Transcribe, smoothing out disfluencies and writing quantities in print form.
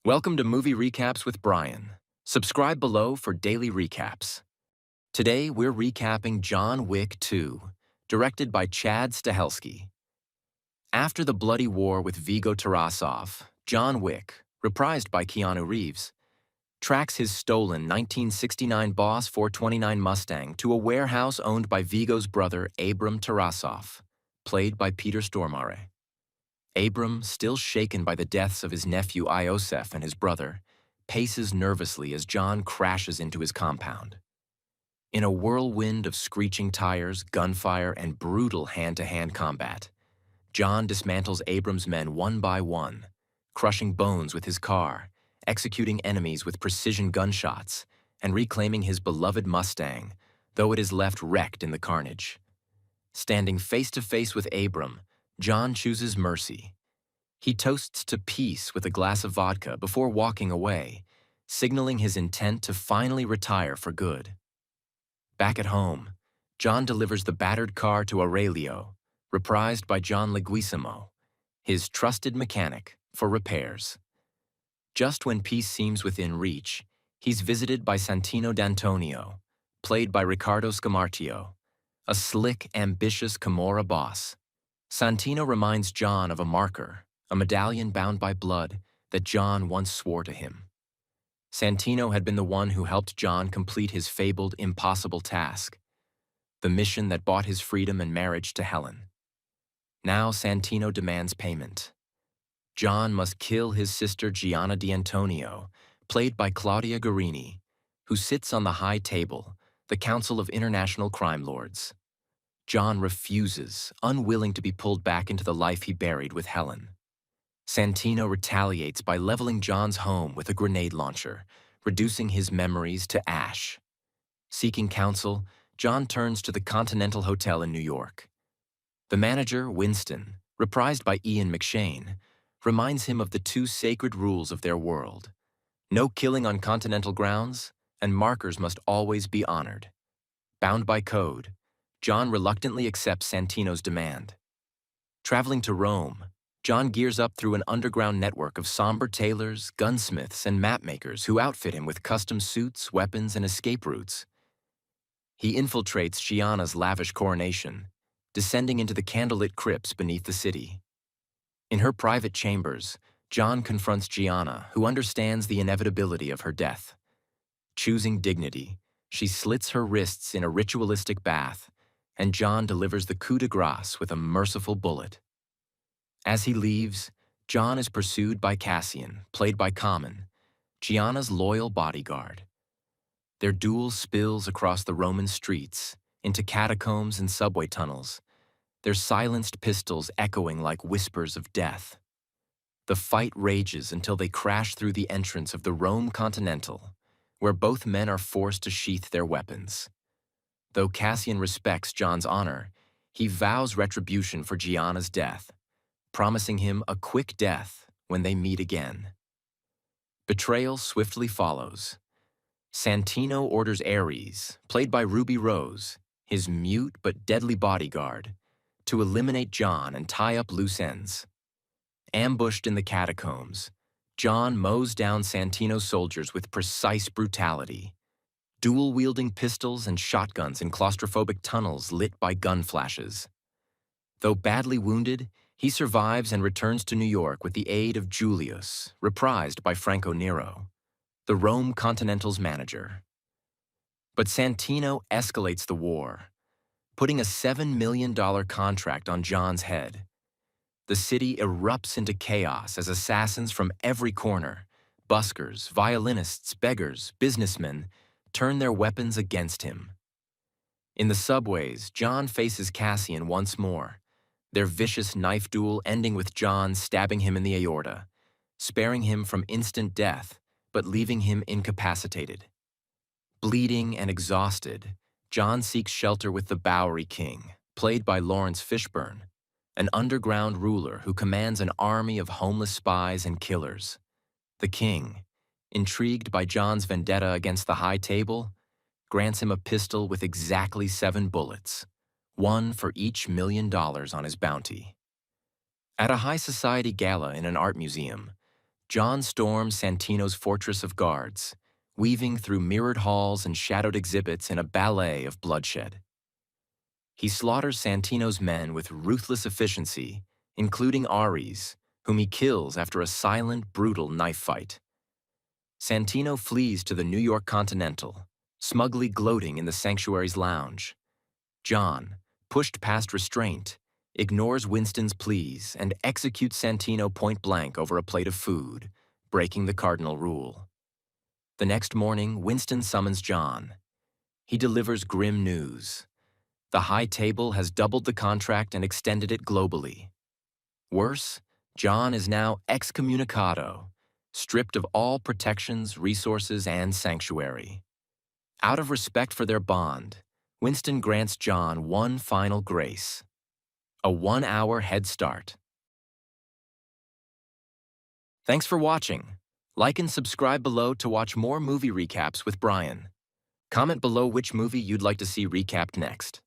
Welcome to Movie Recaps with Brian. Subscribe below for daily recaps. Today, we're recapping John Wick 2, directed by Chad Stahelski. After the bloody war with Viggo Tarasov, John Wick, reprised by Keanu Reeves, tracks his stolen 1969 Boss 429 Mustang to a warehouse owned by Viggo's brother Abram Tarasov, played by Peter Stormare. Abram, still shaken by the deaths of his nephew Iosef and his brother, paces nervously as John crashes into his compound. In a whirlwind of screeching tires, gunfire, and brutal hand-to-hand combat, John dismantles Abram's men one by one, crushing bones with his car, executing enemies with precision gunshots, and reclaiming his beloved Mustang, though it is left wrecked in the carnage. Standing face to face with Abram, John chooses mercy. He toasts to peace with a glass of vodka before walking away, signaling his intent to finally retire for good. Back at home, John delivers the battered car to Aurelio, reprised by John Leguizamo, his trusted mechanic, for repairs. Just when peace seems within reach, he's visited by Santino D'Antonio, played by Riccardo Scamarcio, a slick, ambitious Camorra boss. Santino reminds John of a marker, a medallion bound by blood that John once swore to him. Santino had been the one who helped John complete his fabled impossible task, the mission that bought his freedom and marriage to Helen. Now Santino demands payment. John must kill his sister Gianna D'Antonio, played by Claudia Guarini, who sits on the high table, the Council of International Crime Lords. John refuses, unwilling to be pulled back into the life he buried with Helen. Santino retaliates by leveling John's home with a grenade launcher, reducing his memories to ash. Seeking counsel, John turns to the Continental Hotel in New York. The manager, Winston, reprised by Ian McShane, reminds him of the two sacred rules of their world: no killing on Continental grounds, and markers must always be honored. Bound by code, John reluctantly accepts Santino's demand. Traveling to Rome, John gears up through an underground network of somber tailors, gunsmiths, and mapmakers who outfit him with custom suits, weapons, and escape routes. He infiltrates Gianna's lavish coronation, descending into the candlelit crypts beneath the city. In her private chambers, John confronts Gianna, who understands the inevitability of her death. Choosing dignity, she slits her wrists in a ritualistic bath, and John delivers the coup de grace with a merciful bullet. As he leaves, John is pursued by Cassian, played by Common, Gianna's loyal bodyguard. Their duel spills across the Roman streets, into catacombs and subway tunnels, their silenced pistols echoing like whispers of death. The fight rages until they crash through the entrance of the Rome Continental, where both men are forced to sheath their weapons. Though Cassian respects John's honor, he vows retribution for Gianna's death, promising him a quick death when they meet again. Betrayal swiftly follows. Santino orders Ares, played by Ruby Rose, his mute but deadly bodyguard, to eliminate John and tie up loose ends. Ambushed in the catacombs, John mows down Santino's soldiers with precise brutality, dual-wielding pistols and shotguns in claustrophobic tunnels lit by gun flashes. Though badly wounded, he survives and returns to New York with the aid of Julius, reprised by Franco Nero, the Rome Continental's manager. But Santino escalates the war, putting a $7 million contract on John's head. The city erupts into chaos as assassins from every corner, buskers, violinists, beggars, businessmen, turn their weapons against him. In the subways, John faces Cassian once more, their vicious knife duel ending with John stabbing him in the aorta, sparing him from instant death, but leaving him incapacitated. Bleeding and exhausted, John seeks shelter with the Bowery King, played by Lawrence Fishburne, an underground ruler who commands an army of homeless spies and killers. The king, intrigued by John's vendetta against the High Table, grants him a pistol with exactly 7 bullets, one for each $1 million on his bounty. At a high society gala in an art museum, John storms Santino's fortress of guards, weaving through mirrored halls and shadowed exhibits in a ballet of bloodshed. He slaughters Santino's men with ruthless efficiency, including Ares, whom he kills after a silent, brutal knife fight. Santino flees to the New York Continental, smugly gloating in the sanctuary's lounge. John, pushed past restraint, ignores Winston's pleas and executes Santino point-blank over a plate of food, breaking the cardinal rule. The next morning, Winston summons John. He delivers grim news. The High Table has doubled the contract and extended it globally. Worse, John is now excommunicado, stripped of all protections, resources, and sanctuary. Out of respect for their bond, Winston grants John one final grace: a 1-hour head start. Thanks for watching. Like and subscribe below to watch more movie recaps with Brian. Comment below which movie you'd like to see recapped next.